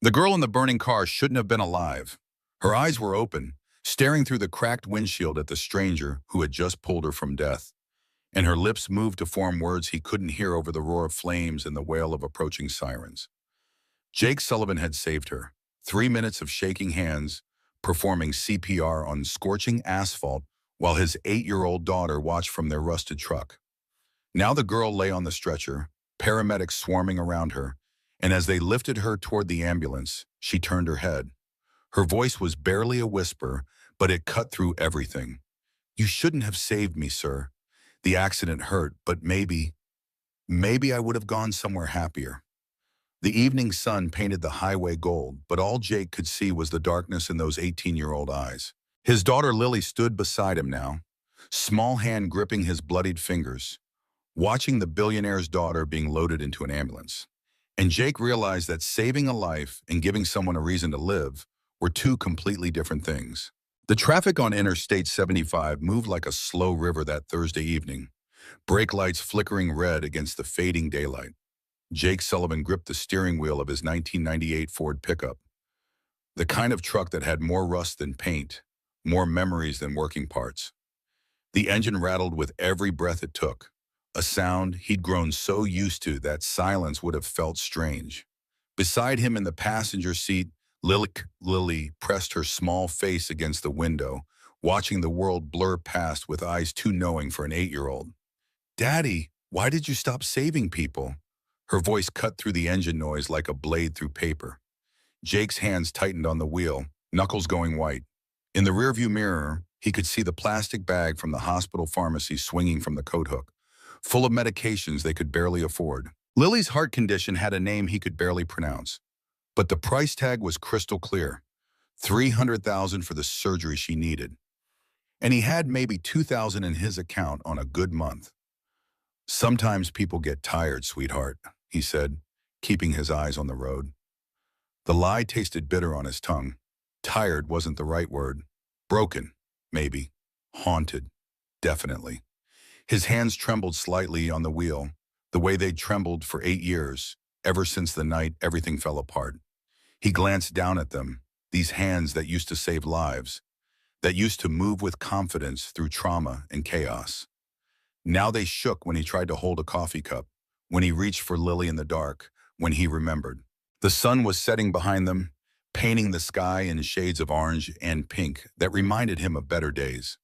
The girl in the burning car shouldn't have been alive. Her eyes were open, staring through the cracked windshield at the stranger who had just pulled her from death, and her lips moved to form words he couldn't hear over the roar of flames and the wail of approaching sirens. Jake Sullivan had saved her. 3 minutes of shaking hands, performing CPR on scorching asphalt while his 8-year-old daughter watched from their rusted truck. Now the girl lay on the stretcher, paramedics swarming around her, and as they lifted her toward the ambulance, she turned her head. Her voice was barely a whisper, but it cut through everything. "You shouldn't have saved me, sir. The accident hurt, but maybe I would have gone somewhere happier." The evening sun painted the highway gold, but all Jake could see was the darkness in those 18-year-old eyes. His daughter Lily stood beside him now, small hand gripping his bloodied fingers, watching the billionaire's daughter being loaded into an ambulance. And Jake realized that saving a life and giving someone a reason to live were two completely different things. The traffic on Interstate 75 moved like a slow river that Thursday evening, brake lights flickering red against the fading daylight. Jake Sullivan gripped the steering wheel of his 1998 Ford pickup, the kind of truck that had more rust than paint, more memories than working parts. The engine rattled with every breath it took, a sound he'd grown so used to that silence would have felt strange. Beside him in the passenger seat, Lily pressed her small face against the window, watching the world blur past with eyes too knowing for an 8-year-old. "Daddy, why did you stop saving people?" Her voice cut through the engine noise like a blade through paper. Jake's hands tightened on the wheel, knuckles going white. In the rearview mirror, he could see the plastic bag from the hospital pharmacy swinging from the coat hook, full of medications they could barely afford. Lily's heart condition had a name he could barely pronounce, but the price tag was crystal clear. $300,000 for the surgery she needed. And he had maybe $2,000 in his account on a good month. "Sometimes people get tired, sweetheart," he said, keeping his eyes on the road. The lie tasted bitter on his tongue. Tired wasn't the right word. Broken, maybe. Haunted, definitely. His hands trembled slightly on the wheel, the way they'd trembled for 8 years, ever since the night everything fell apart. He glanced down at them, these hands that used to save lives, that used to move with confidence through trauma and chaos. Now they shook when he tried to hold a coffee cup, when he reached for Lily in the dark, when he remembered. The sun was setting behind them, painting the sky in shades of orange and pink that reminded him of better days.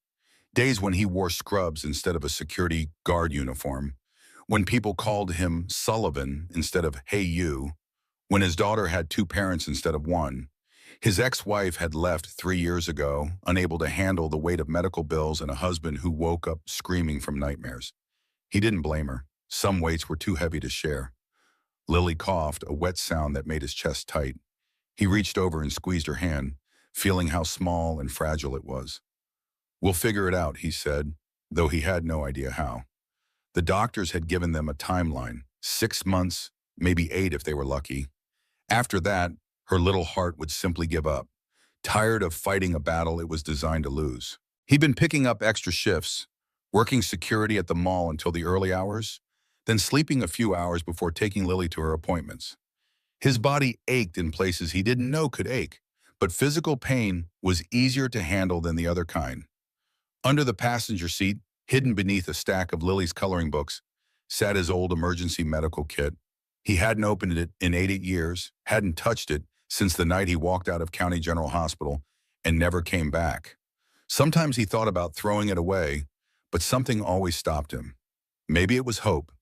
Days when he wore scrubs instead of a security guard uniform, when people called him Sullivan instead of "Hey you," when his daughter had 2 parents instead of 1. His ex-wife had left 3 years ago, unable to handle the weight of medical bills and a husband who woke up screaming from nightmares. He didn't blame her. Some weights were too heavy to share. Lily coughed, a wet sound that made his chest tight. He reached over and squeezed her hand, feeling how small and fragile it was. "We'll figure it out," he said, though he had no idea how. The doctors had given them a timeline, 6 months, maybe 8 if they were lucky. After that, her little heart would simply give up, tired of fighting a battle it was designed to lose. He'd been picking up extra shifts, working security at the mall until the early hours, then sleeping a few hours before taking Lily to her appointments. His body ached in places he didn't know could ache, but physical pain was easier to handle than the other kind. Under the passenger seat, hidden beneath a stack of Lily's coloring books, sat his old emergency medical kit. He hadn't opened it in 8 years, hadn't touched it since the night he walked out of County General Hospital and never came back. Sometimes he thought about throwing it away, but something always stopped him. Maybe it was hope.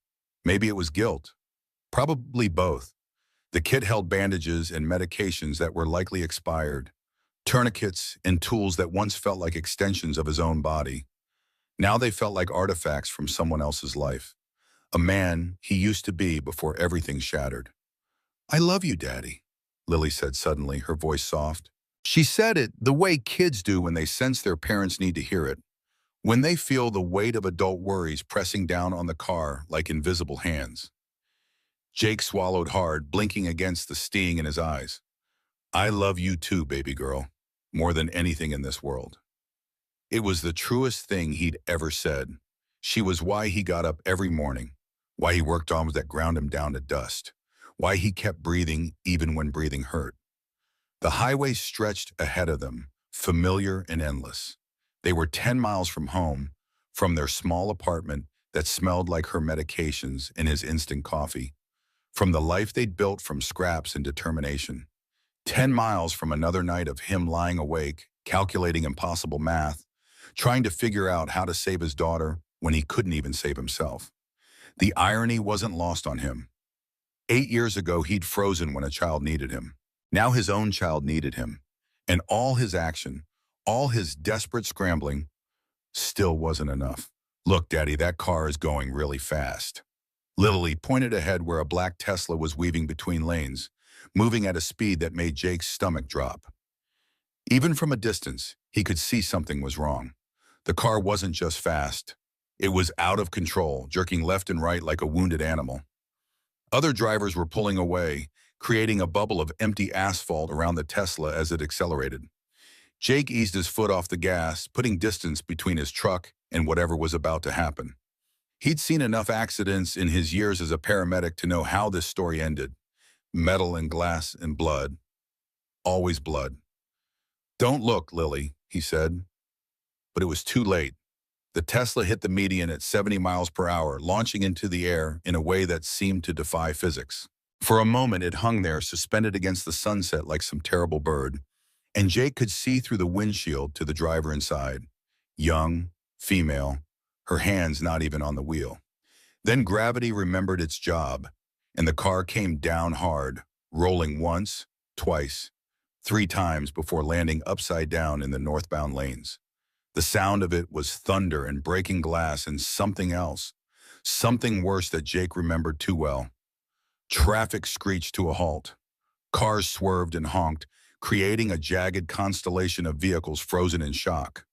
Maybe it was guilt. Probably both. The kit held bandages and medications that were likely expired, tourniquets and tools that once felt like extensions of his own body. Now they felt like artifacts from someone else's life, a man he used to be before everything shattered. "I love you, Daddy," Lily said suddenly, her voice soft. She said it the way kids do when they sense their parents need to hear it, when they feel the weight of adult worries pressing down on the car like invisible hands. Jake swallowed hard, blinking against the sting in his eyes. "I love you too, baby girl, more than anything in this world." It was the truest thing he'd ever said. She was why he got up every morning, why he worked on that ground him down to dust, why he kept breathing even when breathing hurt. The highway stretched ahead of them, familiar and endless. They were 10 miles from home, from their small apartment that smelled like her medications and his instant coffee, from the life they'd built from scraps and determination. 10 miles from another night of him lying awake, calculating impossible math, trying to figure out how to save his daughter when he couldn't even save himself. The irony wasn't lost on him. 8 years ago, he'd frozen when a child needed him. Now his own child needed him. And all his action, all his desperate scrambling, still wasn't enough. "Look, Daddy, that car is going really fast." Lily pointed ahead where a black Tesla was weaving between lanes, moving at a speed that made Jake's stomach drop. Even from a distance, he could see something was wrong. The car wasn't just fast. It was out of control, jerking left and right like a wounded animal. Other drivers were pulling away, creating a bubble of empty asphalt around the Tesla as it accelerated. Jake eased his foot off the gas, putting distance between his truck and whatever was about to happen. He'd seen enough accidents in his years as a paramedic to know how this story ended. Metal and glass and blood. Always blood. "Don't look, Lily," he said. But it was too late. The Tesla hit the median at 70 miles per hour, launching into the air in a way that seemed to defy physics. For a moment, it hung there, suspended against the sunset like some terrible bird, and Jake could see through the windshield to the driver inside. Young, female, her hands not even on the wheel. Then gravity remembered its job, and the car came down hard, rolling once, twice, 3 times before landing upside down in the northbound lanes. The sound of it was thunder and breaking glass and something else, something worse that Jake remembered too well. Traffic screeched to a halt. Cars swerved and honked, creating a jagged constellation of vehicles frozen in shock.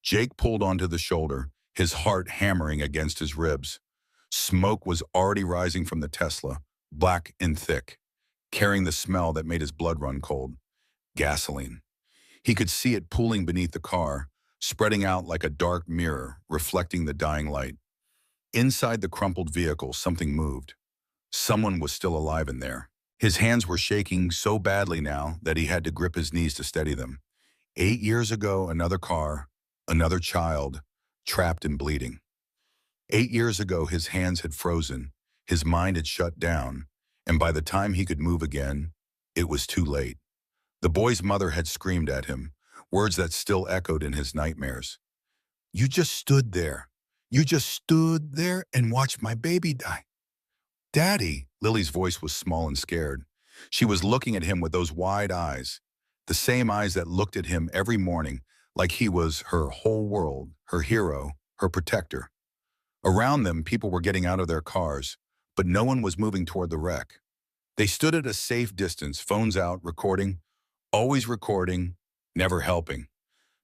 Jake pulled onto the shoulder, his heart hammering against his ribs. Smoke was already rising from the Tesla, black and thick, carrying the smell that made his blood run cold. Gasoline. He could see it pooling beneath the car, spreading out like a dark mirror, reflecting the dying light. Inside the crumpled vehicle, something moved. Someone was still alive in there. His hands were shaking so badly now that he had to grip his knees to steady them. 8 years ago, another car, another child, trapped and bleeding. 8 years ago, his hands had frozen, his mind had shut down, and by the time he could move again, it was too late. The boy's mother had screamed at him, words that still echoed in his nightmares. "You just stood there. You just stood there and watched my baby die." "Daddy," Lily's voice was small and scared. She was looking at him with those wide eyes, the same eyes that looked at him every morning like he was her whole world, her hero, her protector. Around them, people were getting out of their cars, but no one was moving toward the wreck. They stood at a safe distance, phones out, recording, always recording, never helping.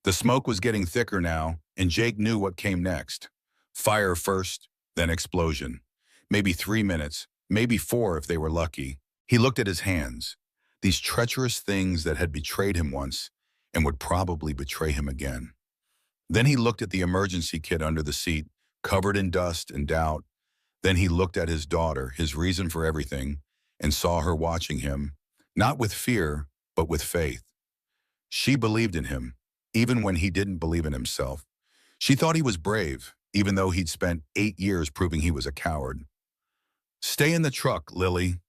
The smoke was getting thicker now, and Jake knew what came next. Fire first, then explosion. Maybe 3 minutes, maybe 4 if they were lucky. He looked at his hands, these treacherous things that had betrayed him once and would probably betray him again. Then he looked at the emergency kit under the seat, covered in dust and doubt. Then he looked at his daughter, his reason for everything, and saw her watching him, not with fear, but with faith. She believed in him, even when he didn't believe in himself. She thought he was brave, even though he'd spent 8 years proving he was a coward. "Stay in the truck, Lily."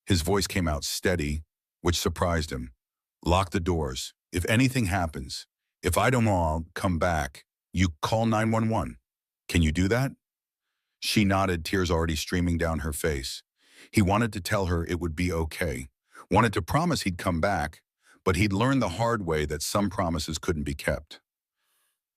His voice came out steady, which surprised him. "Lock the doors. If anything happens, if I don't all come back, you call 911. Can you do that?" She nodded, tears already streaming down her face. He wanted to tell her it would be okay, wanted to promise he'd come back, but he'd learned the hard way that some promises couldn't be kept.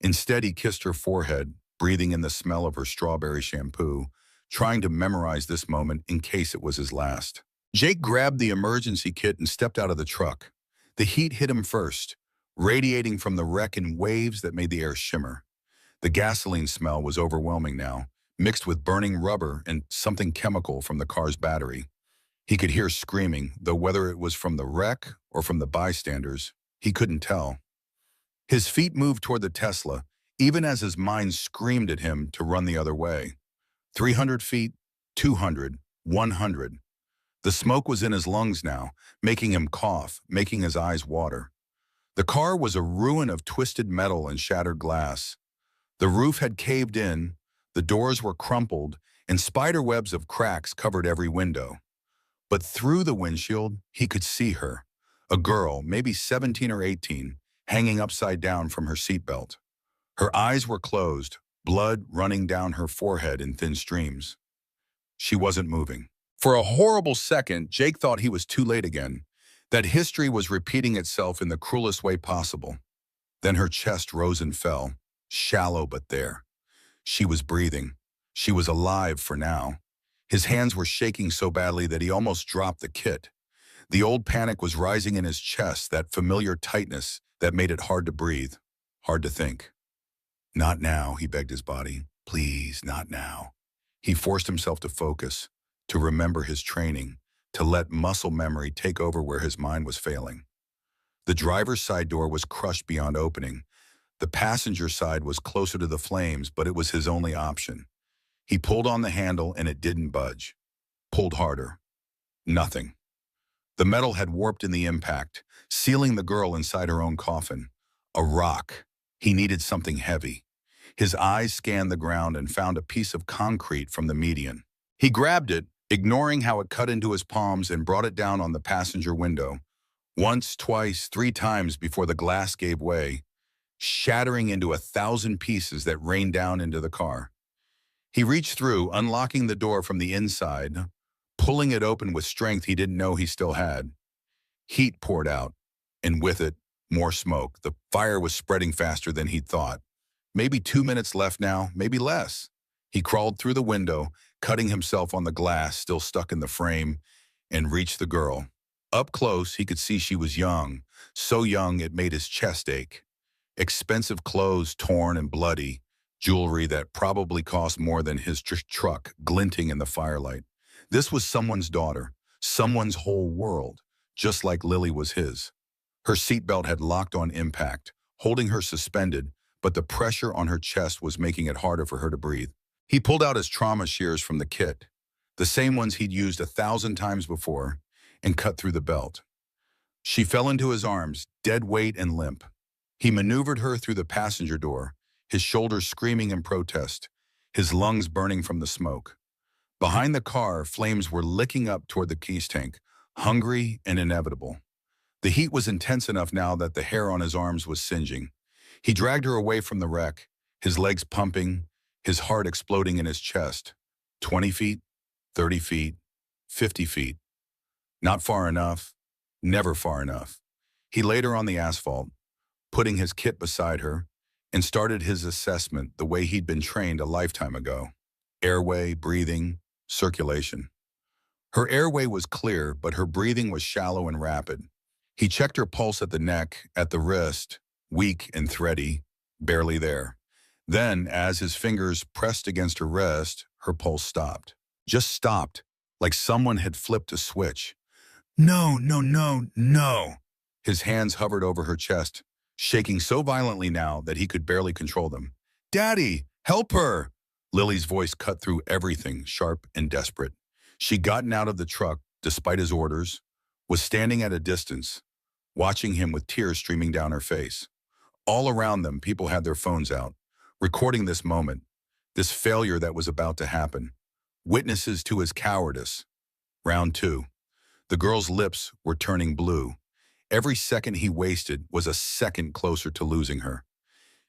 Instead, he kissed her forehead, breathing in the smell of her strawberry shampoo, trying to memorize this moment in case it was his last. Jake grabbed the emergency kit and stepped out of the truck. The heat hit him first, radiating from the wreck in waves that made the air shimmer. The gasoline smell was overwhelming now, mixed with burning rubber and something chemical from the car's battery. He could hear screaming, though whether it was from the wreck or from the bystanders, he couldn't tell. His feet moved toward the Tesla, even as his mind screamed at him to run the other way. 300 feet, 200, 100. The smoke was in his lungs now, making him cough, making his eyes water. The car was a ruin of twisted metal and shattered glass. The roof had caved in, the doors were crumpled, and spider webs of cracks covered every window. But through the windshield, he could see her, a girl, maybe 17 or 18, hanging upside down from her seatbelt. Her eyes were closed, blood running down her forehead in thin streams. She wasn't moving. For a horrible second, Jake thought he was too late again, that history was repeating itself in the cruelest way possible. Then her chest rose and fell, shallow but there. She was breathing. She was alive for now. His hands were shaking so badly that he almost dropped the kit. The old panic was rising in his chest, that familiar tightness that made it hard to breathe, hard to think. Not now, he begged his body. Please, not now. He forced himself to focus, to remember his training, to let muscle memory take over where his mind was failing. The driver's side door was crushed beyond opening. The passenger side was closer to the flames, but it was his only option. He pulled on the handle and it didn't budge. Pulled harder. Nothing. The metal had warped in the impact, sealing the girl inside her own coffin. A rock. He needed something heavy. His eyes scanned the ground and found a piece of concrete from the median. He grabbed it, ignoring how it cut into his palms, and brought it down on the passenger window. Once, twice, 3 times before the glass gave way, shattering into 1,000 pieces that rained down into the car. He reached through, unlocking the door from the inside, pulling it open with strength he didn't know he still had. Heat poured out, and with it, more smoke. The fire was spreading faster than he'd thought. Maybe 2 minutes left now, maybe less. He crawled through the window, cutting himself on the glass still stuck in the frame, and reached the girl. Up close, he could see she was young, so young it made his chest ache. Expensive clothes torn and bloody, jewelry that probably cost more than his truck glinting in the firelight. This was someone's daughter, someone's whole world, just like Lily was his. Her seatbelt had locked on impact, holding her suspended, but the pressure on her chest was making it harder for her to breathe. He pulled out his trauma shears from the kit, the same ones he'd used 1,000 times before, and cut through the belt. She fell into his arms, dead weight and limp. He maneuvered her through the passenger door, his shoulders screaming in protest, his lungs burning from the smoke. Behind the car, flames were licking up toward the gas tank, hungry and inevitable. The heat was intense enough now that the hair on his arms was singeing. He dragged her away from the wreck, his legs pumping, his heart exploding in his chest. 20 feet, 30 feet, 50 feet. Not far enough, never far enough. He laid her on the asphalt, putting his kit beside her, and started his assessment the way he'd been trained a lifetime ago. Airway, breathing, circulation. Her airway was clear, but her breathing was shallow and rapid. He checked her pulse at the neck, at the wrist, weak and thready, barely there. Then, as his fingers pressed against her wrist, her pulse stopped. Just stopped, like someone had flipped a switch. No, no, no, no. His hands hovered over her chest, shaking so violently now that he could barely control them. Daddy, help her! Lily's voice cut through everything, sharp and desperate. She'd gotten out of the truck, despite his orders, was standing at a distance, watching him with tears streaming down her face. All around them, people had their phones out, recording this moment, this failure that was about to happen. Witnesses to his cowardice. Round 2. The girl's lips were turning blue. Every second he wasted was a second closer to losing her.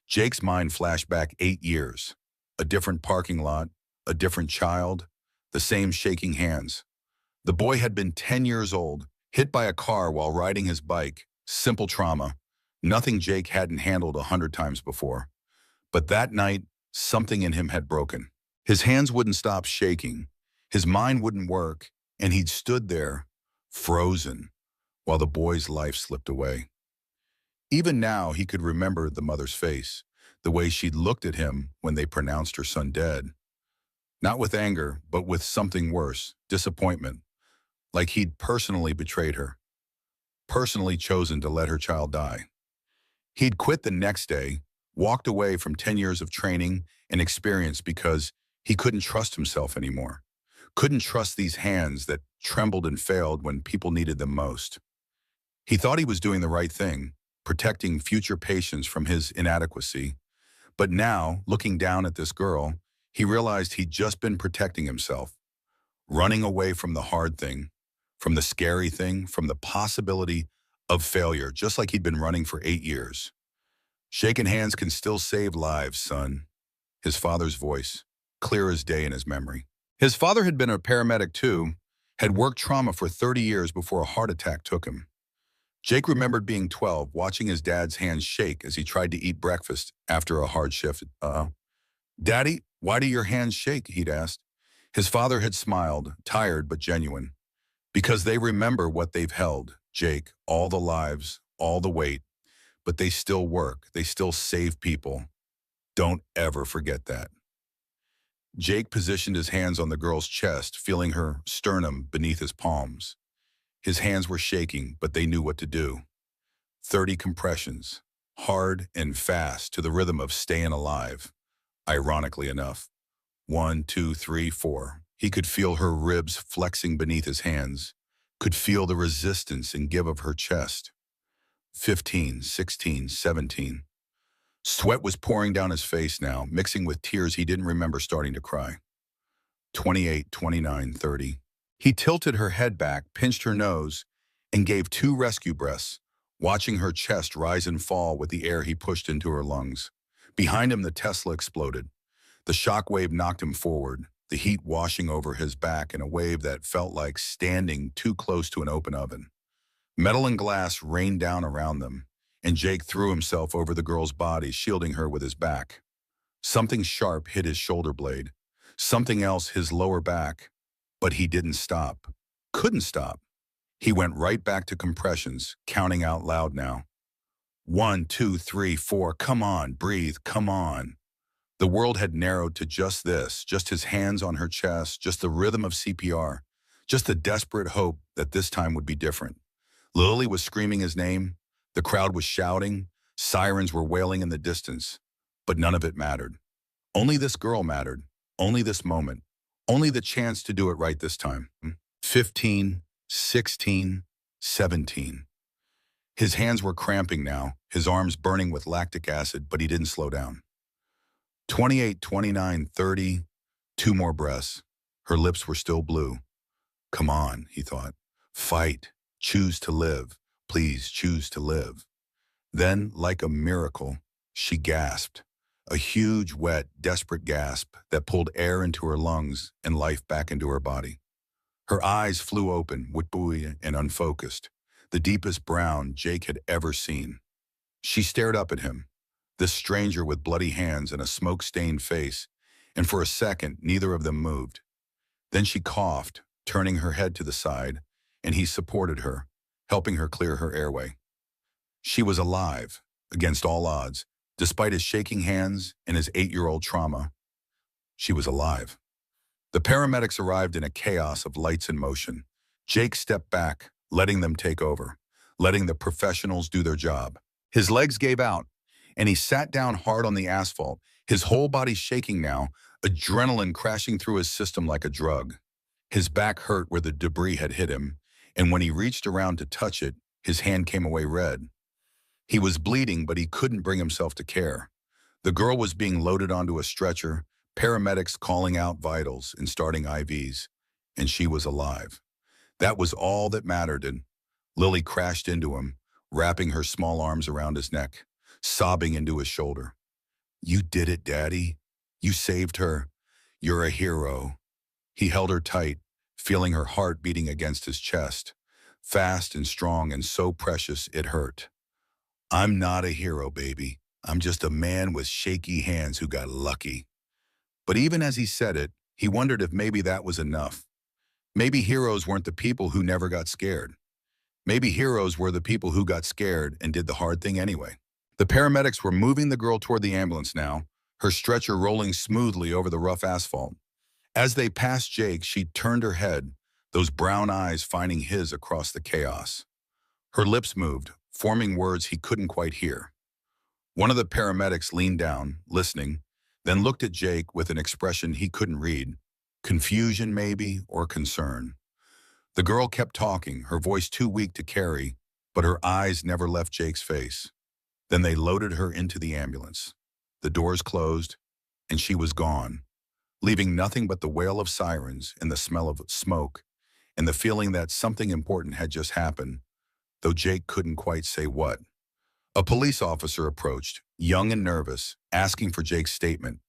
Jake's mind flashed back 8 years. A different parking lot, a different child, the same shaking hands. The boy had been 10 years old, hit by a car while riding his bike. Simple trauma. Nothing Jake hadn't handled 100 times before. But that night, something in him had broken. His hands wouldn't stop shaking. His mind wouldn't work, and he'd stood there, frozen, while the boy's life slipped away. Even now, he could remember the mother's face, the way she'd looked at him when they pronounced her son dead. Not with anger, but with something worse, disappointment, like he'd personally betrayed her, personally chosen to let her child die. He'd quit the next day, walked away from 10 years of training and experience because he couldn't trust himself anymore, couldn't trust these hands that trembled and failed when people needed them most. He thought he was doing the right thing, protecting future patients from his inadequacy. But now, looking down at this girl, he realized he'd just been protecting himself, running away from the hard thing, from the scary thing, from the possibility of failure, just like he'd been running for 8 years. Shaking hands can still save lives, son. His father's voice, clear as day in his memory. His father had been a paramedic too, had worked trauma for 30 years before a heart attack took him. Jake remembered being 12, watching his dad's hands shake as he tried to eat breakfast after a hard shift. Daddy, why do your hands shake? He'd asked. His father had smiled, tired but genuine. Because they remember what they've held, Jake, all the lives, all the weight. But they still work. They still save people. Don't ever forget that. Jake positioned his hands on the girl's chest, feeling her sternum beneath his palms. His hands were shaking, but they knew what to do. 30 compressions, hard and fast to the rhythm of staying alive. Ironically enough. 1, 2, 3, 4. He could feel her ribs flexing beneath his hands, could feel the resistance and give of her chest. 15, 16, 17. Sweat was pouring down his face now, mixing with tears he didn't remember starting to cry. 28, 29, 30. He tilted her head back, pinched her nose, and gave 2 rescue breaths, watching her chest rise and fall with the air he pushed into her lungs. Behind him, the Tesla exploded. The shock wave knocked him forward, the heat washing over his back in a wave that felt like standing too close to an open oven. Metal and glass rained down around them, and Jake threw himself over the girl's body, shielding her with his back. Something sharp hit his shoulder blade, something else his lower back, but he didn't stop. Couldn't stop. He went right back to compressions, counting out loud now. 1, 2, 3, 4, come on, breathe, come on. The world had narrowed to just this, just his hands on her chest, just the rhythm of CPR, just the desperate hope that this time would be different. Lily was screaming his name. The crowd was shouting. Sirens were wailing in the distance. But none of it mattered. Only this girl mattered. Only this moment. Only the chance to do it right this time. 15, 16, 17. His hands were cramping now, his arms burning with lactic acid, but he didn't slow down. 28, 29, 30. 2 more breaths. Her lips were still blue. Come on, he thought. Fight. Choose to live. Please choose to live. Then, like a miracle, she gasped. A huge, wet, desperate gasp that pulled air into her lungs and life back into her body. Her eyes flew open, wet-buoy and unfocused, the deepest brown Jake had ever seen. She stared up at him, this stranger with bloody hands and a smoke-stained face, and for a second, neither of them moved. Then she coughed, turning her head to the side, and he supported her, helping her clear her airway. She was alive, against all odds, despite his shaking hands and his 8-year-old trauma. She was alive. The paramedics arrived in a chaos of lights and motion. Jake stepped back, letting them take over, letting the professionals do their job. His legs gave out, and he sat down hard on the asphalt, his whole body shaking now, adrenaline crashing through his system like a drug. His back hurt where the debris had hit him, and when he reached around to touch it, his hand came away red. He was bleeding, but he couldn't bring himself to care. The girl was being loaded onto a stretcher, paramedics calling out vitals and starting IVs, and she was alive. That was all that mattered, and Lily crashed into him, wrapping her small arms around his neck, sobbing into his shoulder. You did it, Daddy. You saved her. You're a hero. He held her tight, feeling her heart beating against his chest, fast and strong and so precious it hurt. I'm not a hero, baby. I'm just a man with shaky hands who got lucky. But even as he said it, he wondered if maybe that was enough. Maybe heroes weren't the people who never got scared. Maybe heroes were the people who got scared and did the hard thing anyway. The paramedics were moving the girl toward the ambulance now, her stretcher rolling smoothly over the rough asphalt. As they passed Jake, she turned her head, those brown eyes finding his across the chaos. Her lips moved, forming words he couldn't quite hear. One of the paramedics leaned down, listening, then looked at Jake with an expression he couldn't read. Confusion, maybe, or concern. The girl kept talking, her voice too weak to carry, but her eyes never left Jake's face. Then they loaded her into the ambulance. The doors closed, and she was gone, leaving nothing but the wail of sirens and the smell of smoke, and the feeling that something important had just happened, though Jake couldn't quite say what. A police officer approached, young and nervous, asking for Jake's statement.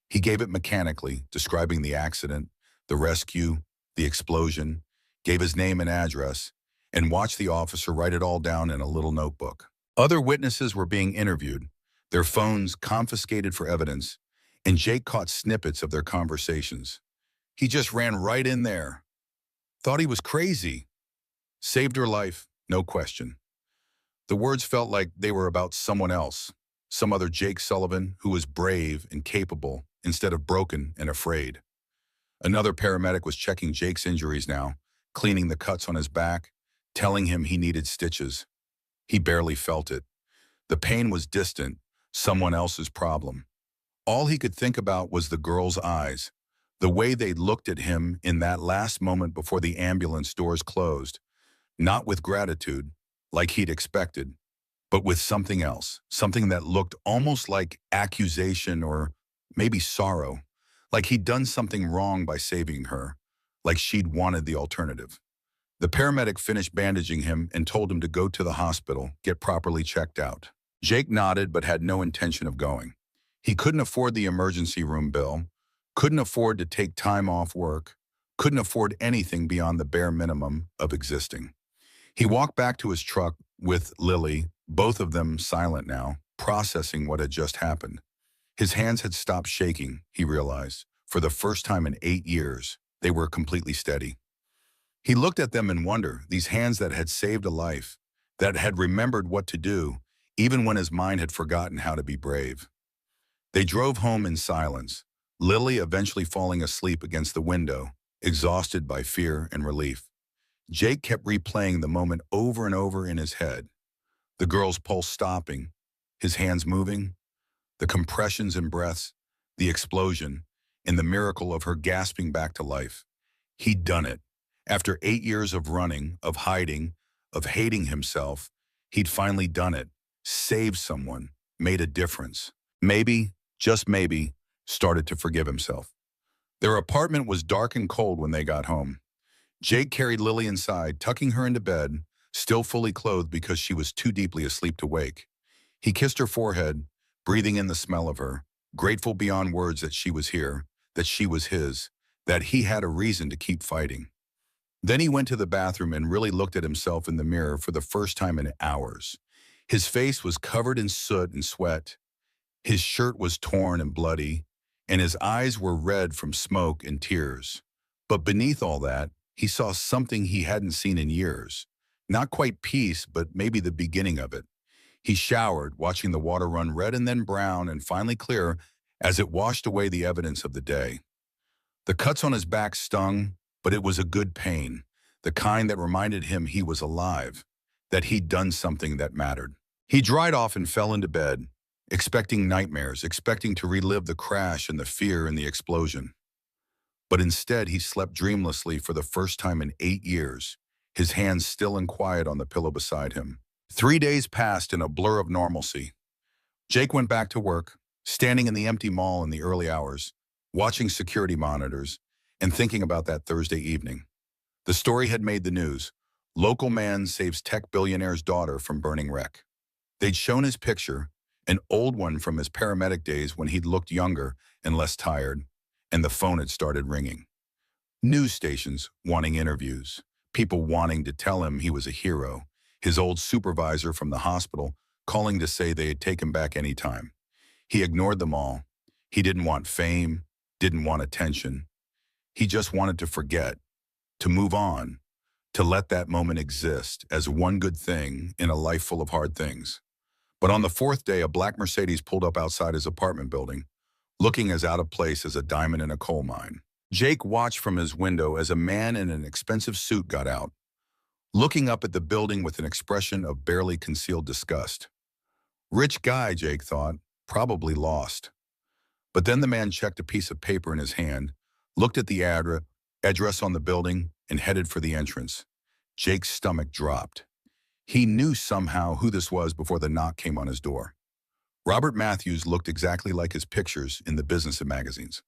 He gave it mechanically, describing the accident, the rescue, the explosion, gave his name and address, and watched the officer write it all down in a little notebook. Other witnesses were being interviewed, their phones confiscated for evidence, and Jake caught snippets of their conversations. He just ran right in there. Thought he was crazy. Saved her life, no question. The words felt like they were about someone else, some other Jake Sullivan who was brave and capable instead of broken and afraid. Another paramedic was checking Jake's injuries now, cleaning the cuts on his back, telling him he needed stitches. He barely felt it. The pain was distant, someone else's problem. All he could think about was the girl's eyes, the way they looked at him in that last moment before the ambulance doors closed, not with gratitude, like he'd expected, but with something else, something that looked almost like accusation or maybe sorrow, like he'd done something wrong by saving her, like she'd wanted the alternative. The paramedic finished bandaging him and told him to go to the hospital, get properly checked out. Jake nodded but had no intention of going. He couldn't afford the emergency room bill, couldn't afford to take time off work, couldn't afford anything beyond the bare minimum of existing. He walked back to his truck with Lily, both of them silent now, processing what had just happened. His hands had stopped shaking, he realized. For the first time in 8 years, they were completely steady. He looked at them in wonder, these hands that had saved a life, that had remembered what to do, even when his mind had forgotten how to be brave. They drove home in silence, Lily eventually falling asleep against the window, exhausted by fear and relief. Jake kept replaying the moment over and over in his head. The girl's pulse stopping, his hands moving, the compressions and breaths, the explosion, and the miracle of her gasping back to life. He'd done it. After 8 years of running, of hiding, of hating himself, he'd finally done it, saved someone, made a difference. Maybe, just maybe, started to forgive himself. Their apartment was dark and cold when they got home. Jake carried Lily inside, tucking her into bed, still fully clothed because she was too deeply asleep to wake. He kissed her forehead, breathing in the smell of her, grateful beyond words that she was here, that she was his, that he had a reason to keep fighting. Then he went to the bathroom and really looked at himself in the mirror for the first time in hours. His face was covered in soot and sweat. His shirt was torn and bloody, and his eyes were red from smoke and tears. But beneath all that, he saw something he hadn't seen in years. Not quite peace, but maybe the beginning of it. He showered, watching the water run red and then brown and finally clear as it washed away the evidence of the day. The cuts on his back stung, but it was a good pain, the kind that reminded him he was alive, that he'd done something that mattered. He dried off and fell into bed, expecting nightmares, expecting to relive the crash and the fear and the explosion. But instead, he slept dreamlessly for the first time in 8 years, his hands still and quiet on the pillow beside him. 3 days passed in a blur of normalcy. Jake went back to work, standing in the empty mall in the early hours, watching security monitors, and thinking about that Thursday evening. The story had made the news. Local man saves tech billionaire's daughter from burning wreck. They'd shown his picture, an old one from his paramedic days when he'd looked younger and less tired, and the phone had started ringing. News stations wanting interviews, people wanting to tell him he was a hero, his old supervisor from the hospital calling to say they had taken him back any time. He ignored them all. He didn't want fame, didn't want attention. He just wanted to forget, to move on, to let that moment exist as one good thing in a life full of hard things. But on the 4th day, a black Mercedes pulled up outside his apartment building, looking as out of place as a diamond in a coal mine. Jake watched from his window as a man in an expensive suit got out, looking up at the building with an expression of barely concealed disgust. Rich guy, Jake thought, probably lost. But then the man checked a piece of paper in his hand, looked at the address on the building, and headed for the entrance. Jake's stomach dropped. He knew somehow who this was before the knock came on his door. Robert Matthews looked exactly like his pictures in the business magazines.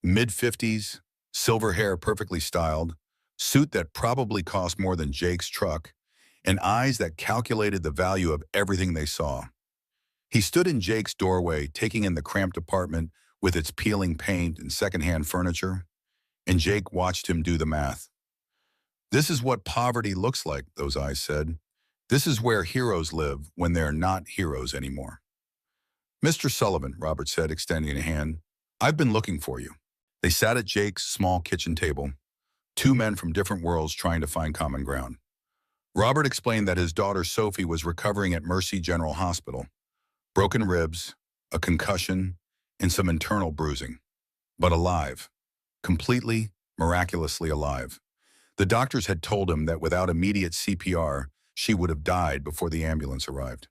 Mid-50s, silver hair perfectly styled, suit that probably cost more than Jake's truck, and eyes that calculated the value of everything they saw. He stood in Jake's doorway, taking in the cramped apartment with its peeling paint and secondhand furniture, and Jake watched him do the math. This is what poverty looks like, those eyes said. This is where heroes live when they're not heroes anymore. Mr. Sullivan, Robert said, extending a hand, I've been looking for you. They sat at Jake's small kitchen table, two men from different worlds trying to find common ground. Robert explained that his daughter Sophie was recovering at Mercy General Hospital. Broken ribs, a concussion, and some internal bruising. But alive. Completely, miraculously alive. The doctors had told him that without immediate CPR, she would have died before the ambulance arrived.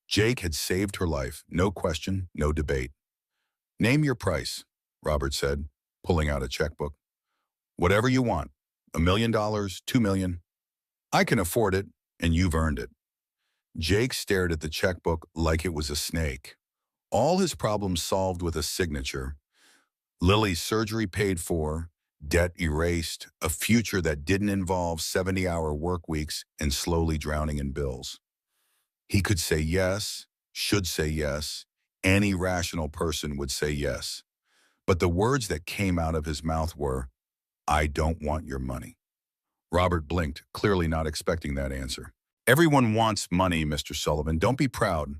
Jake had saved her life, no question, no debate. Name your price, Robert said, pulling out a checkbook. Whatever you want, $1 million, $2 million. I can afford it, and you've earned it. Jake stared at the checkbook like it was a snake. All his problems solved with a signature. Lily's surgery paid for, debt erased, a future that didn't involve 70-hour work weeks and slowly drowning in bills. He could say yes, should say yes. Any rational person would say yes. But the words that came out of his mouth were, I don't want your money. Robert blinked, clearly not expecting that answer. Everyone wants money, Mr. Sullivan. Don't be proud.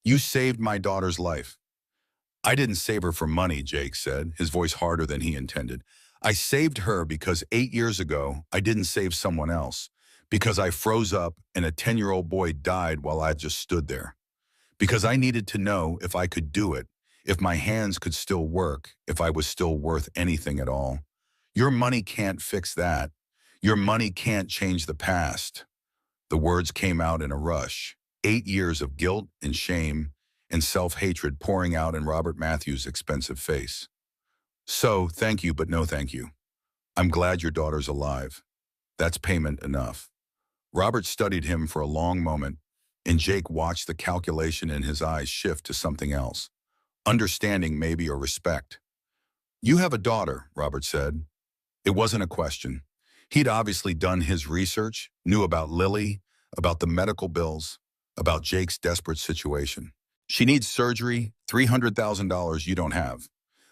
You saved my daughter's life. I didn't save her for money, Jake said, his voice harder than he intended. I saved her because 8 years ago, I didn't save someone else. Because I froze up and a 10-year-old boy died while I just stood there. Because I needed to know if I could do it, if my hands could still work, if I was still worth anything at all. Your money can't fix that. Your money can't change the past. The words came out in a rush. 8 years of guilt and shame and self-hatred pouring out in Robert Matthews' expensive face. So, thank you, but no thank you. I'm glad your daughter's alive. That's payment enough. Robert studied him for a long moment, and Jake watched the calculation in his eyes shift to something else. Understanding maybe, or respect. You have a daughter, Robert said. It wasn't a question. He'd obviously done his research, knew about Lily, about the medical bills, about Jake's desperate situation. She needs surgery, $300,000 you don't have.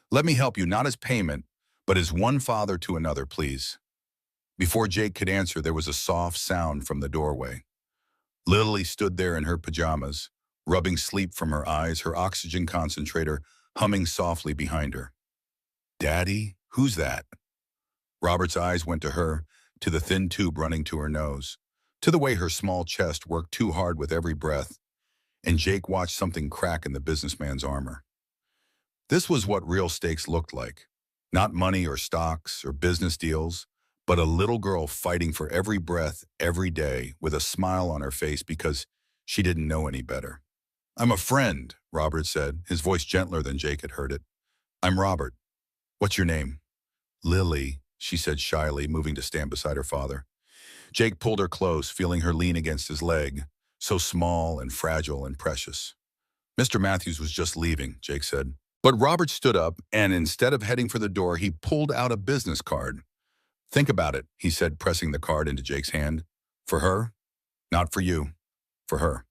Let me help you, not as payment, but as one father to another, please. Before Jake could answer, there was a soft sound from the doorway. Lily stood there in her pajamas, rubbing sleep from her eyes, her oxygen concentrator humming softly behind her. Daddy, who's that? Robert's eyes went to her, to the thin tube running to her nose, to the way her small chest worked too hard with every breath, and Jake watched something crack in the businessman's armor. This was what real stakes looked like. Not money or stocks or business deals, but a little girl fighting for every breath every day with a smile on her face because she didn't know any better. I'm a friend, Robert said, his voice gentler than Jake had heard it. I'm Robert. What's your name? Lily, she said shyly, moving to stand beside her father. Jake pulled her close, feeling her lean against his leg, so small and fragile and precious. Mr. Matthews was just leaving, Jake said. But Robert stood up, and instead of heading for the door, he pulled out a business card. Think about it, he said, pressing the card into Jake's hand. For her? Not for you. For her.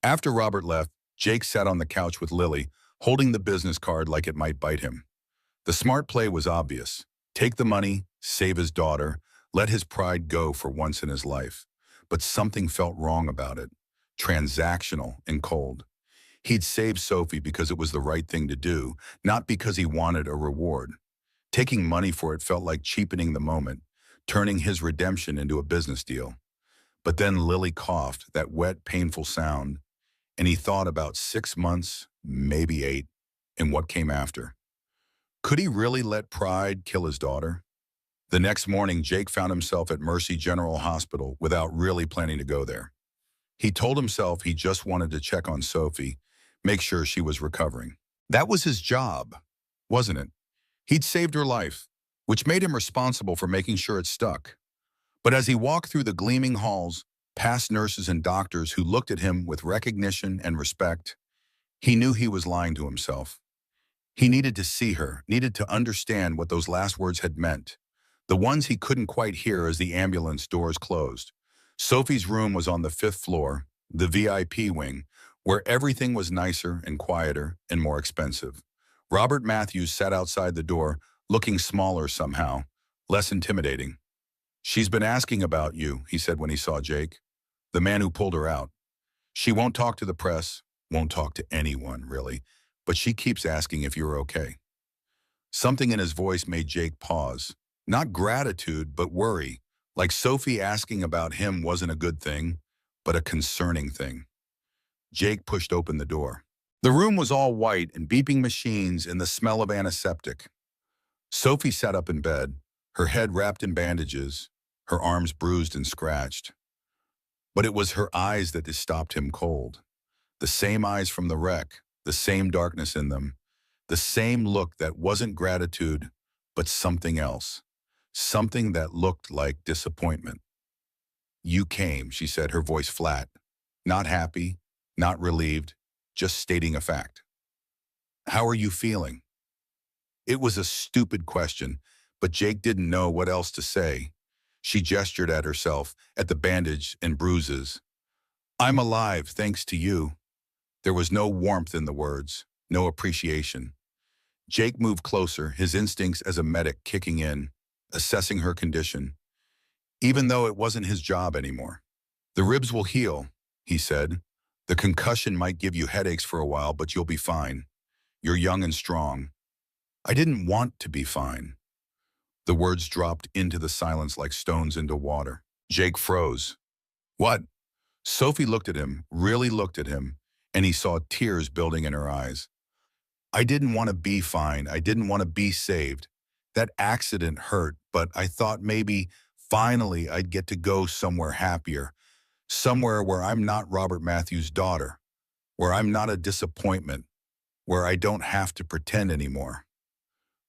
After Robert left, Jake sat on the couch with Lily, holding the business card like it might bite him. The smart play was obvious. Take the money, save his daughter, let his pride go for once in his life. But something felt wrong about it. Transactional and cold. He'd saved Sophie because it was the right thing to do, not because he wanted a reward. Taking money for it felt like cheapening the moment, turning his redemption into a business deal. But then Lily coughed, that wet, painful sound, and he thought about 6 months, maybe 8, and what came after. Could he really let pride kill his daughter? The next morning, Jake found himself at Mercy General Hospital without really planning to go there. He told himself he just wanted to check on Sophie, make sure she was recovering. That was his job, wasn't it? He'd saved her life, which made him responsible for making sure it stuck. But as he walked through the gleaming halls, past nurses and doctors who looked at him with recognition and respect, he knew he was lying to himself. He needed to see her, needed to understand what those last words had meant, the ones he couldn't quite hear as the ambulance doors closed. Sophie's room was on the 5th floor, the VIP wing, where everything was nicer and quieter and more expensive. Robert Matthews sat outside the door, looking smaller somehow, less intimidating. "She's been asking about you," he said when he saw Jake, the man who pulled her out. "She won't talk to the press, won't talk to anyone, really, but she keeps asking if you're okay." Something in his voice made Jake pause. Not gratitude, but worry, like Sophie asking about him wasn't a good thing, but a concerning thing. Jake pushed open the door. The room was all white and beeping machines and the smell of antiseptic. Sophie sat up in bed, her head wrapped in bandages, her arms bruised and scratched. But it was her eyes that stopped him cold. The same eyes from the wreck, the same darkness in them, the same look that wasn't gratitude, but something else. Something that looked like disappointment. "You came," she said, her voice flat. Not happy, not relieved, just stating a fact. "How are you feeling?" It was a stupid question, but Jake didn't know what else to say. She gestured at herself, at the bandage and bruises. "I'm alive, thanks to you." There was no warmth in the words, no appreciation. Jake moved closer, his instincts as a medic kicking in, assessing her condition, even though it wasn't his job anymore. "The ribs will heal," he said. "The concussion might give you headaches for a while, but you'll be fine. You're young and strong." "I didn't want to be fine." The words dropped into the silence like stones into water. Jake froze. "What?" Sophie looked at him, really looked at him, and he saw tears building in her eyes. "I didn't want to be fine. I didn't want to be saved. That accident hurt, but I thought maybe finally I'd get to go somewhere happier, somewhere where I'm not Robert Matthews' daughter, where I'm not a disappointment, where I don't have to pretend anymore."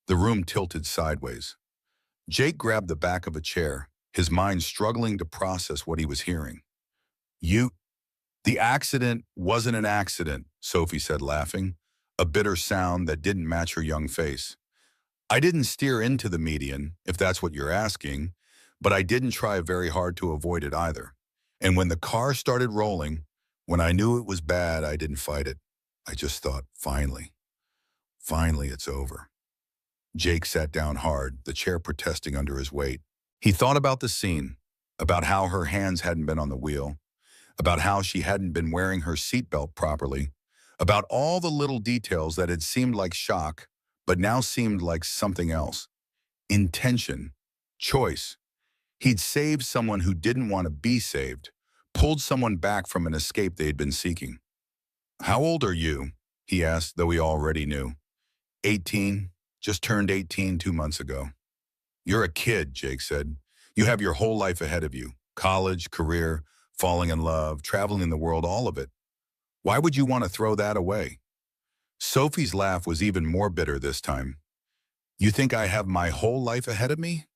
The room tilted sideways. Jake grabbed the back of a chair, his mind struggling to process what he was hearing. The accident wasn't an accident," Sophie said, laughing, a bitter sound that didn't match her young face. "I didn't steer into the median, if that's what you're asking, but I didn't try very hard to avoid it either. And when the car started rolling, when I knew it was bad, I didn't fight it. I just thought, finally it's over." Jake sat down hard, the chair protesting under his weight. He thought about the scene, about how her hands hadn't been on the wheel, about how she hadn't been wearing her seatbelt properly, about all the little details that had seemed like shock, but now seemed like something else. Intention, choice. He'd saved someone who didn't want to be saved, pulled someone back from an escape they'd been seeking. "How old are you?" he asked, though he already knew. 18, just turned 18 2 months ago." "You're a kid," Jake said. "You have your whole life ahead of you. College, career, falling in love, traveling the world, all of it. Why would you want to throw that away?" Sophie's laugh was even more bitter this time. "You think I have my whole life ahead of me?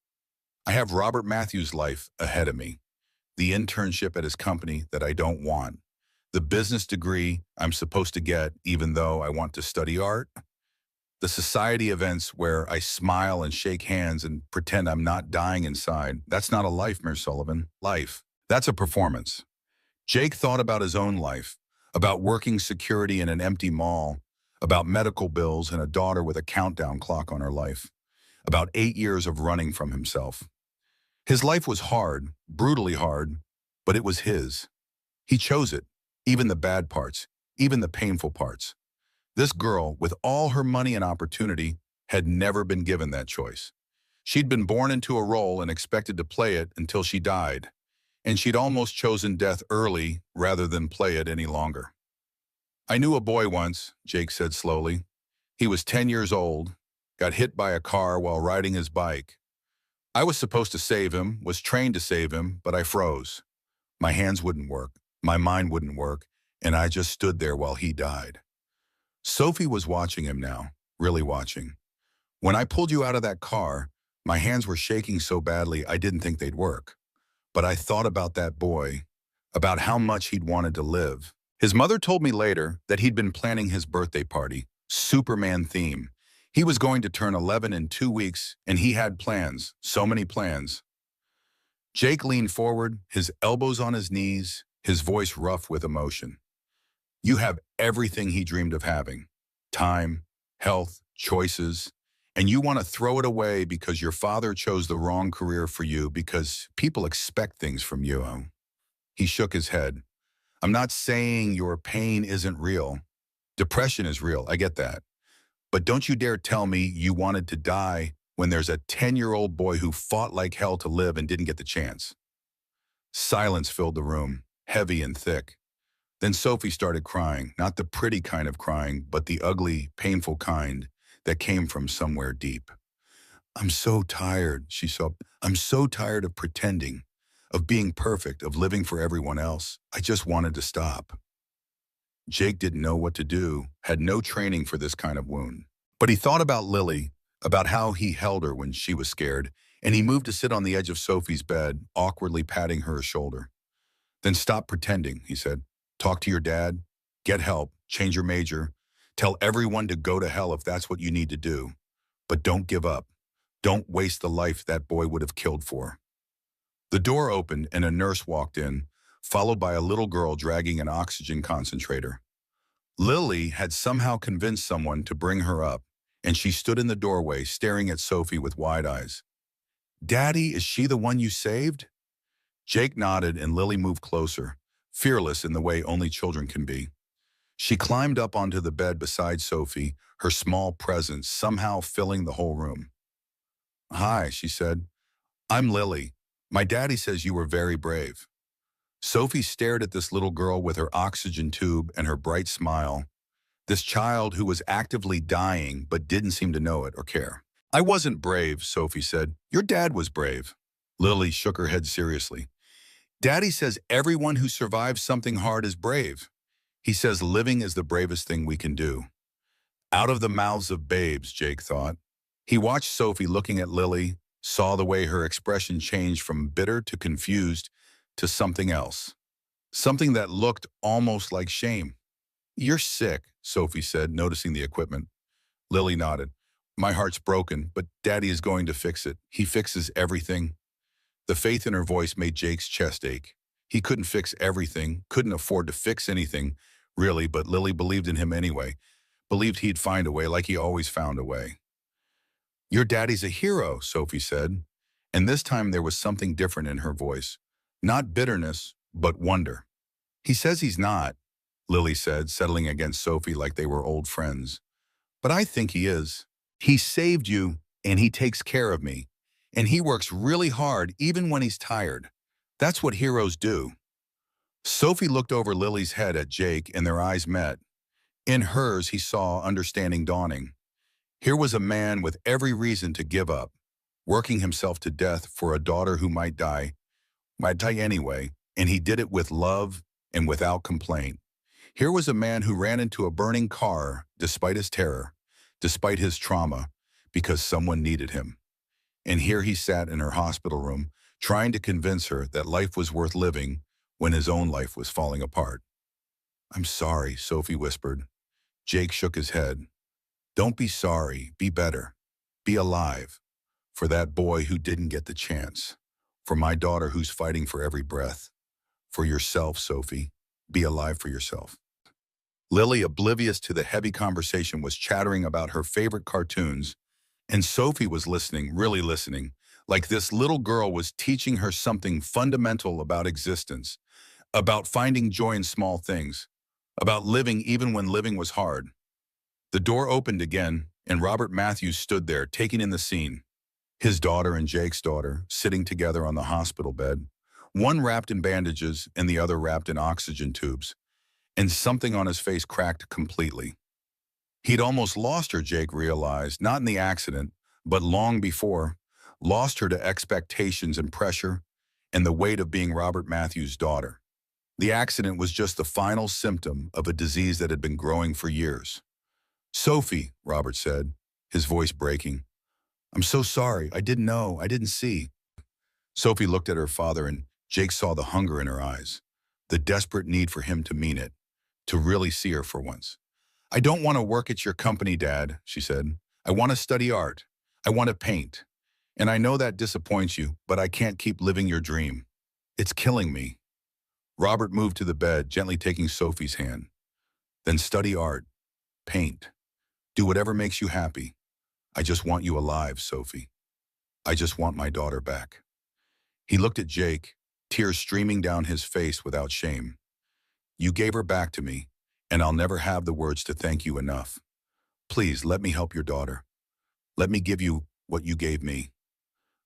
I have Robert Matthews' life ahead of me. The internship at his company that I don't want. The business degree I'm supposed to get even though I want to study art. The society events where I smile and shake hands and pretend I'm not dying inside. That's not a life, Mayor Sullivan. Life. That's a performance." Jake thought about his own life, about working security in an empty mall, about medical bills and a daughter with a countdown clock on her life, about 8 years of running from himself. His life was hard, brutally hard, but it was his. He chose it, even the bad parts, even the painful parts. This girl, with all her money and opportunity, had never been given that choice. She'd been born into a role and expected to play it until she died, and she'd almost chosen death early rather than play it any longer. "I knew a boy once," Jake said slowly. "He was 10 years old, got hit by a car while riding his bike. I was supposed to save him, was trained to save him, but I froze. My hands wouldn't work, my mind wouldn't work, and I just stood there while he died." Sophie was watching him now, really watching. When I pulled you out of that car, my hands were shaking so badly I didn't think they'd work. But I thought about that boy, about how much he'd wanted to live. His mother told me later that he'd been planning his birthday party, Superman theme. He was going to turn 11 in 2 weeks, and he had plans, so many plans. Jake leaned forward, his elbows on his knees, his voice rough with emotion. You have everything he dreamed of having. Time, health, choices, and you want to throw it away because your father chose the wrong career for you because people expect things from you. He shook his head. I'm not saying your pain isn't real. Depression is real, I get that. But don't you dare tell me you wanted to die when there's a 10-year-old boy who fought like hell to live and didn't get the chance. Silence filled the room, heavy and thick. Then Sophie started crying, not the pretty kind of crying, but the ugly, painful kind that came from somewhere deep. I'm so tired, she sobbed. I'm so tired of pretending, of being perfect, of living for everyone else. I just wanted to stop. Jake didn't know what to do, had no training for this kind of wound. But he thought about Lily, about how he held her when she was scared, and he moved to sit on the edge of Sophie's bed, awkwardly patting her shoulder. Then stop pretending, he said. Talk to your dad, get help, change your major, tell everyone to go to hell if that's what you need to do. But don't give up. Don't waste the life that boy would have killed for. The door opened and a nurse walked in, followed by a little girl dragging an oxygen concentrator. Lily had somehow convinced someone to bring her up, and she stood in the doorway staring at Sophie with wide eyes. Daddy, is she the one you saved? Jake nodded and Lily moved closer, fearless in the way only children can be. She climbed up onto the bed beside Sophie, her small presence somehow filling the whole room. Hi, she said. I'm Lily. My daddy says you were very brave. Sophie stared at this little girl with her oxygen tube and her bright smile, this child who was actively dying but didn't seem to know it or care. I wasn't brave, Sophie said. Your dad was brave. Lily shook her head seriously. Daddy says everyone who survives something hard is brave. He says living is the bravest thing we can do. Out of the mouths of babes, Jake thought. He watched Sophie looking at Lily, saw the way her expression changed from bitter to confused to something else. Something that looked almost like shame. You're sick, Sophie said, noticing the equipment. Lily nodded. My heart's broken, but Daddy is going to fix it. He fixes everything. The faith in her voice made Jake's chest ache. He couldn't fix everything, couldn't afford to fix anything, really, but Lily believed in him anyway, believed he'd find a way like he always found a way. Your daddy's a hero, Sophie said, and this time there was something different in her voice. Not bitterness, but wonder. He says he's not, Lily said, settling against Sophie like they were old friends. But I think he is. He saved you, and he takes care of me. And he works really hard even when he's tired. That's what heroes do. Sophie looked over Lily's head at Jake and their eyes met. In hers, he saw understanding dawning. Here was a man with every reason to give up, working himself to death for a daughter who might die anyway, and he did it with love and without complaint. Here was a man who ran into a burning car despite his terror, despite his trauma, because someone needed him. And here he sat in her hospital room, trying to convince her that life was worth living when his own life was falling apart. I'm sorry, Sophie whispered. Jake shook his head. Don't be sorry, be better. Be alive. For that boy who didn't get the chance. For my daughter who's fighting for every breath. For yourself, Sophie. Be alive for yourself. Lily, oblivious to the heavy conversation, was chattering about her favorite cartoons, and Sophie was listening, really listening, like this little girl was teaching her something fundamental about existence, about finding joy in small things, about living even when living was hard. The door opened again, and Robert Matthews stood there, taking in the scene. His daughter and Jake's daughter, sitting together on the hospital bed, one wrapped in bandages and the other wrapped in oxygen tubes, and something on his face cracked completely. He'd almost lost her, Jake realized, not in the accident, but long before, lost her to expectations and pressure and the weight of being Robert Matthews' daughter. The accident was just the final symptom of a disease that had been growing for years. Sophie, Robert said, his voice breaking. "I'm so sorry. I didn't know. I didn't see." Sophie looked at her father, and Jake saw the hunger in her eyes, the desperate need for him to mean it, to really see her for once. "I don't want to work at your company, Dad," she said. "I want to study art. I want to paint. And I know that disappoints you, but I can't keep living your dream. It's killing me." Robert moved to the bed, gently taking Sophie's hand. "Then study art, paint, do whatever makes you happy. I just want you alive, Sophie. I just want my daughter back." He looked at Jake, tears streaming down his face without shame. "You gave her back to me, and I'll never have the words to thank you enough. Please let me help your daughter. Let me give you what you gave me."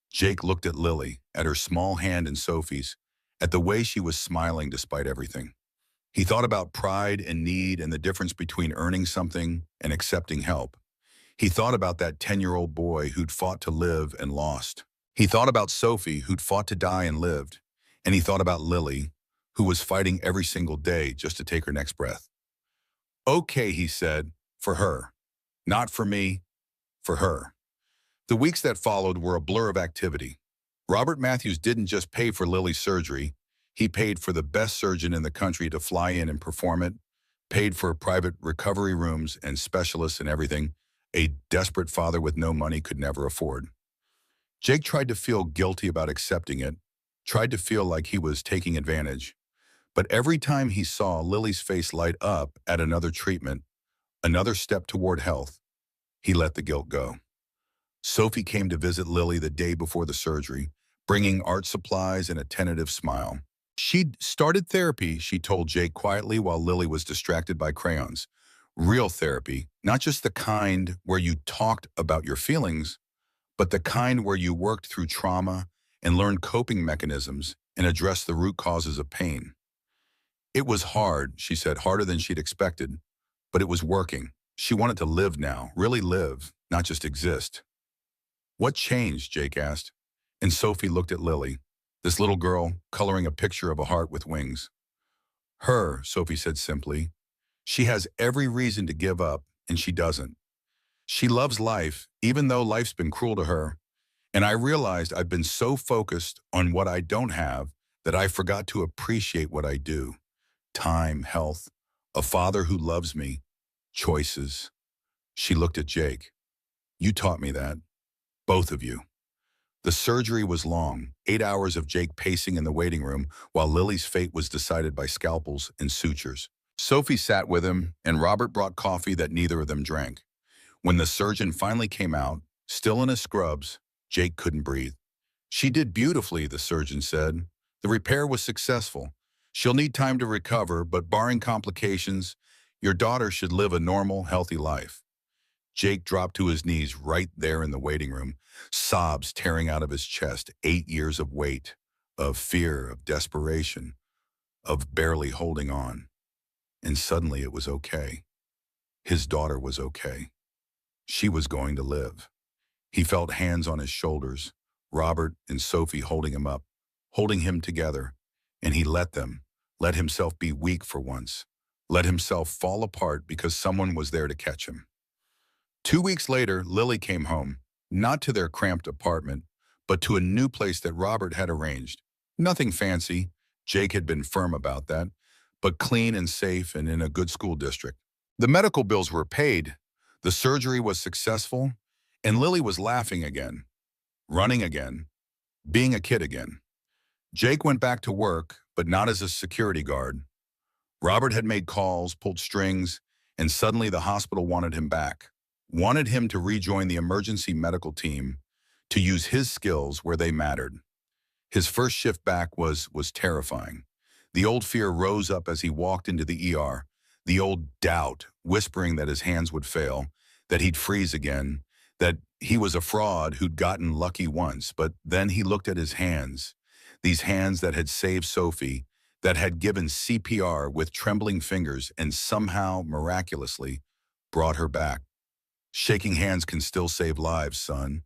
Jake looked at Lily, at her small hand in Sophie's, at the way she was smiling despite everything. He thought about pride and need and the difference between earning something and accepting help. He thought about that 10-year-old boy who'd fought to live and lost. He thought about Sophie, who'd fought to die and lived. And he thought about Lily, who was fighting every single day just to take her next breath. "Okay," he said, "for her. Not for me, for her." The weeks that followed were a blur of activity. Robert Matthews didn't just pay for Lily's surgery. He paid for the best surgeon in the country to fly in and perform it, paid for private recovery rooms and specialists and everything a desperate father with no money could never afford. Jake tried to feel guilty about accepting it, tried to feel like he was taking advantage. But every time he saw Lily's face light up at another treatment, another step toward health, he let the guilt go. Sophie came to visit Lily the day before the surgery, bringing art supplies and a tentative smile. She'd started therapy, she told Jake quietly while Lily was distracted by crayons. Real therapy, not just the kind where you talked about your feelings, but the kind where you worked through trauma and learned coping mechanisms and addressed the root causes of pain. It was hard, she said, harder than she'd expected, but it was working. She wanted to live now, really live, not just exist. "What changed?" Jake asked. And Sophie looked at Lily, this little girl coloring a picture of a heart with wings. "Her," Sophie said simply. "She has every reason to give up, and she doesn't. She loves life, even though life's been cruel to her. And I realized I've been so focused on what I don't have that I forgot to appreciate what I do. Time, health, a father who loves me, choices." She looked at Jake. "You taught me that. Both of you." The surgery was long, 8 hours of Jake pacing in the waiting room while Lily's fate was decided by scalpels and sutures. Sophie sat with him, and Robert brought coffee that neither of them drank. When the surgeon finally came out, still in his scrubs, Jake couldn't breathe. "She did beautifully," the surgeon said. "The repair was successful. She'll need time to recover, but barring complications, your daughter should live a normal, healthy life." Jake dropped to his knees right there in the waiting room, sobs tearing out of his chest, 8 years of weight, of fear, of desperation, of barely holding on. And suddenly it was okay. His daughter was okay. She was going to live. He felt hands on his shoulders, Robert and Sophie holding him up, holding him together, and he let himself be weak for once, let himself fall apart because someone was there to catch him. 2 weeks later, Lily came home, not to their cramped apartment, but to a new place that Robert had arranged. Nothing fancy, Jake had been firm about that, but clean and safe and in a good school district. The medical bills were paid, the surgery was successful, and Lily was laughing again, running again, being a kid again. Jake went back to work, but not as a security guard. Robert had made calls, pulled strings, and suddenly the hospital wanted him back. Wanted him to rejoin the emergency medical team, to use his skills where they mattered. His first shift back was terrifying. The old fear rose up as he walked into the ER, the old doubt whispering that his hands would fail, that he'd freeze again, that he was a fraud who'd gotten lucky once. But then he looked at his hands, these hands that had saved Sophie, that had given CPR with trembling fingers and somehow, miraculously, brought her back. "Shaking hands can still save lives, son."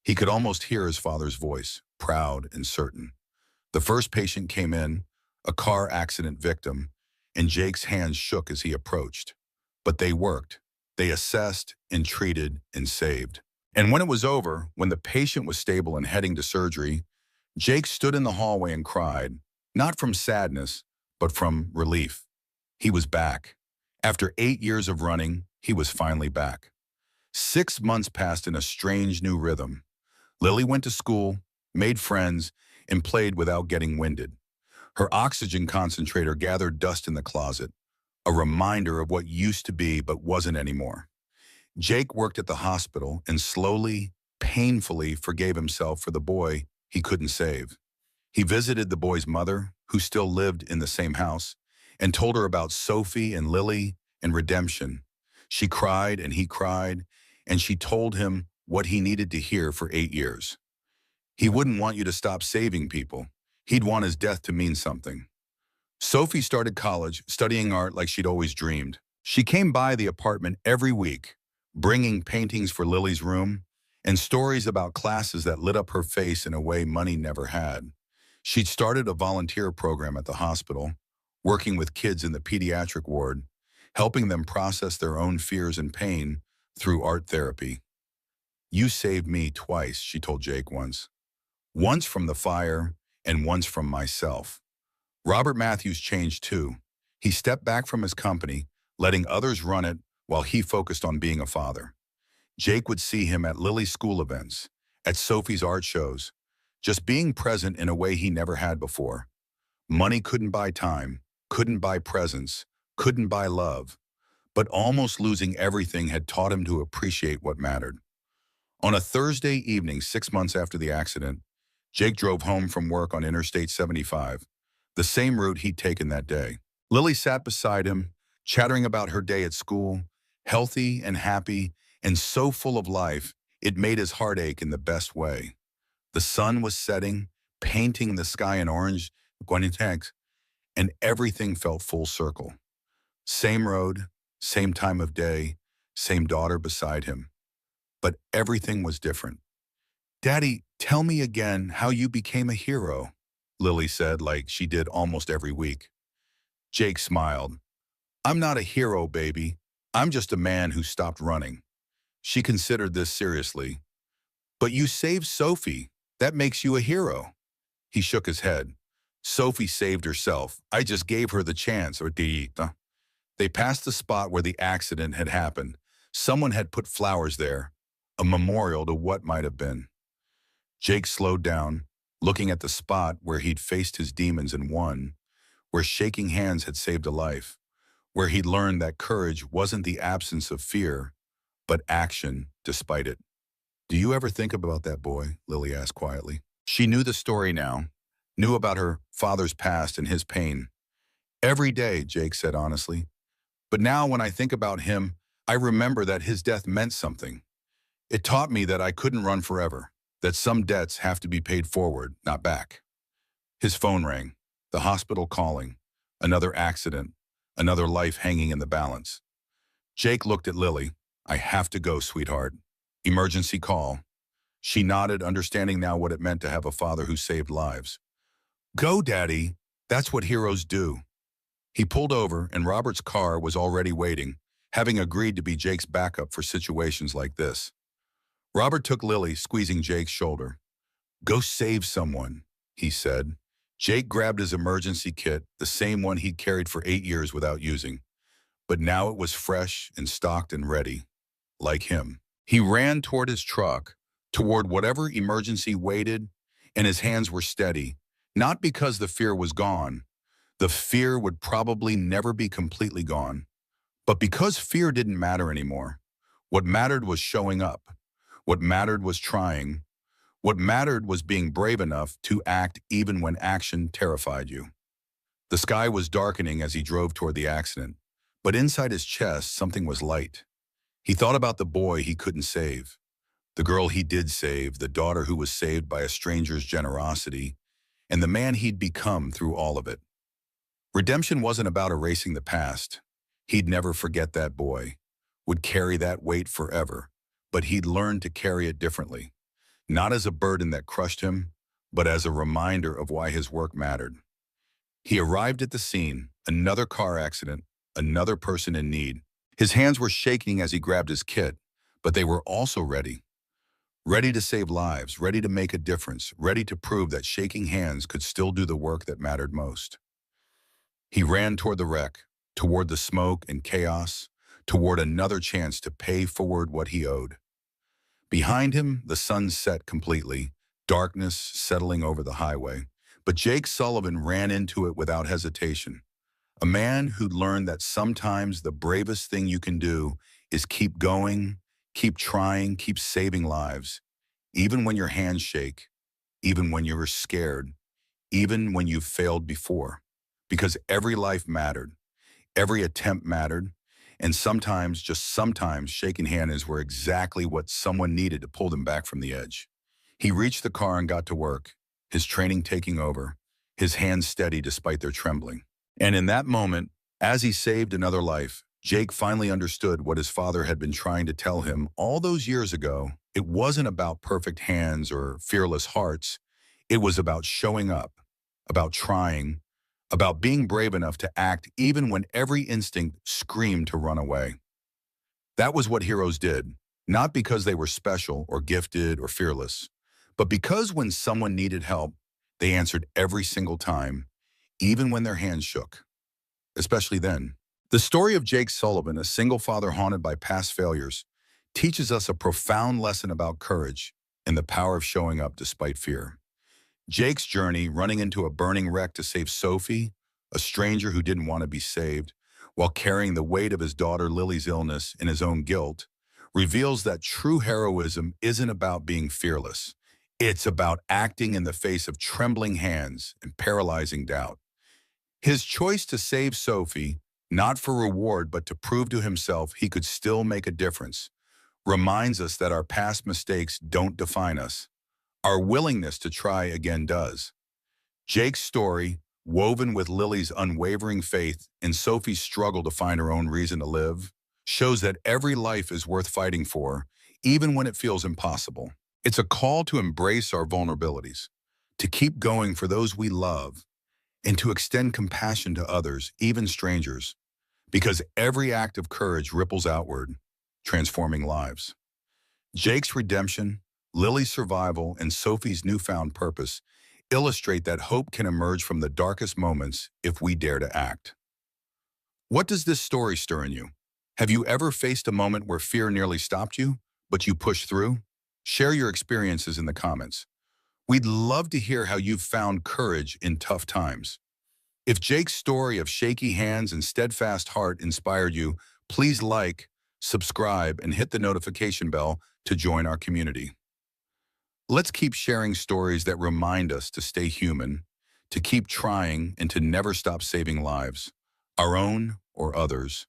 He could almost hear his father's voice, proud and certain. The first patient came in, a car accident victim, and Jake's hands shook as he approached. But they worked. They assessed and treated and saved. And when it was over, when the patient was stable and heading to surgery, Jake stood in the hallway and cried, not from sadness, but from relief. He was back. After 8 years of running, he was finally back. 6 months passed in a strange new rhythm. Lily went to school, made friends, and played without getting winded. Her oxygen concentrator gathered dust in the closet, a reminder of what used to be but wasn't anymore. Jake worked at the hospital and slowly, painfully forgave himself for the boy he couldn't save. He visited the boy's mother, who still lived in the same house, and told her about Sophie and Lily and redemption. She cried and he cried, and she told him what he needed to hear for 8 years. He wouldn't want you to stop saving people. He'd want his death to mean something. Sophie started college, studying art like she'd always dreamed. She came by the apartment every week, bringing paintings for Lily's room and stories about classes that lit up her face in a way money never had. She'd started a volunteer program at the hospital, working with kids in the pediatric ward, helping them process their own fears and pain through art therapy. "You saved me twice," she told Jake once. "Once from the fire and once from myself." Robert Matthews changed too. He stepped back from his company, letting others run it while he focused on being a father. Jake would see him at Lily's school events, at Sophie's art shows, just being present in a way he never had before. Money couldn't buy time, couldn't buy presence, couldn't buy love, but almost losing everything had taught him to appreciate what mattered. On a Thursday evening, 6 months after the accident, Jake drove home from work on Interstate 75, the same route he'd taken that day. Lily sat beside him, chattering about her day at school, healthy and happy and so full of life, it made his heart ache in the best way. The sun was setting, painting the sky in orange, and everything felt full circle. Same road, same time of day, same daughter beside him. But everything was different. "Daddy, tell me again how you became a hero," Lily said, like she did almost every week. Jake smiled. "I'm not a hero, baby. I'm just a man who stopped running." She considered this seriously. "But you saved Sophie. That makes you a hero." He shook his head. "Sophie saved herself. I just gave her the chance." They passed the spot where the accident had happened. Someone had put flowers there, a memorial to what might have been. Jake slowed down, looking at the spot where he'd faced his demons and won, where shaking hands had saved a life, where he'd learned that courage wasn't the absence of fear, but action despite it. "Do you ever think about that boy?" Lily asked quietly. She knew the story now, knew about her father's past and his pain. "Every day," Jake said honestly. "But now when I think about him, I remember that his death meant something. It taught me that I couldn't run forever, that some debts have to be paid forward, not back." His phone rang, the hospital calling, another accident, another life hanging in the balance. Jake looked at Lily. "I have to go, sweetheart. Emergency call." She nodded, understanding now what it meant to have a father who saved lives. "Go, Daddy. That's what heroes do." He pulled over, and Robert's car was already waiting, having agreed to be Jake's backup for situations like this. Robert took Lily, squeezing Jake's shoulder. "Go save someone," he said. Jake grabbed his emergency kit, the same one he'd carried for 8 years without using. But now it was fresh and stocked and ready, like him. He ran toward his truck, toward whatever emergency waited, and his hands were steady, not because the fear was gone. The fear would probably never be completely gone, but because fear didn't matter anymore. What mattered was showing up. What mattered was trying. What mattered was being brave enough to act even when action terrified you. The sky was darkening as he drove toward the accident, but inside his chest something was light. He thought about the boy he couldn't save, the girl he did save, the daughter who was saved by a stranger's generosity, and the man he'd become through all of it. Redemption wasn't about erasing the past. He'd never forget that boy, would carry that weight forever, but he'd learned to carry it differently, not as a burden that crushed him, but as a reminder of why his work mattered. He arrived at the scene, another car accident, another person in need. His hands were shaking as he grabbed his kit, but they were also ready. Ready to save lives, ready to make a difference, ready to prove that shaking hands could still do the work that mattered most. He ran toward the wreck, toward the smoke and chaos, toward another chance to pay forward what he owed. Behind him, the sun set completely, darkness settling over the highway. But Jake Sullivan ran into it without hesitation. A man who'd learned that sometimes the bravest thing you can do is keep going, keep trying, keep saving lives, even when your hands shake, even when you're scared, even when you've failed before. Because every life mattered, every attempt mattered, and sometimes, just sometimes, shaking hands were exactly what someone needed to pull them back from the edge. He reached the car and got to work, his training taking over, his hands steady despite their trembling. And in that moment, as he saved another life, Jake finally understood what his father had been trying to tell him all those years ago. It wasn't about perfect hands or fearless hearts. It was about showing up, about trying, about being brave enough to act even when every instinct screamed to run away. That was what heroes did, not because they were special or gifted or fearless, but because when someone needed help, they answered every single time, even when their hands shook, especially then. The story of Jake Sullivan, a single father haunted by past failures, teaches us a profound lesson about courage and the power of showing up despite fear. Jake's journey, running into a burning wreck to save Sophie, a stranger who didn't want to be saved, while carrying the weight of his daughter Lily's illness and his own guilt, reveals that true heroism isn't about being fearless. It's about acting in the face of trembling hands and paralyzing doubt. His choice to save Sophie, not for reward but to prove to himself he could still make a difference, reminds us that our past mistakes don't define us. Our willingness to try again does. Jake's story, woven with Lily's unwavering faith and Sophie's struggle to find her own reason to live, shows that every life is worth fighting for, even when it feels impossible. It's a call to embrace our vulnerabilities, to keep going for those we love, and to extend compassion to others, even strangers, because every act of courage ripples outward, transforming lives. Jake's redemption, Lily's survival, and Sophie's newfound purpose illustrate that hope can emerge from the darkest moments if we dare to act. What does this story stir in you? Have you ever faced a moment where fear nearly stopped you, but you pushed through? Share your experiences in the comments. We'd love to hear how you've found courage in tough times. If Jake's story of shaky hands and steadfast heart inspired you, please like, subscribe, and hit the notification bell to join our community. Let's keep sharing stories that remind us to stay human, to keep trying, and to never stop saving lives, our own or others.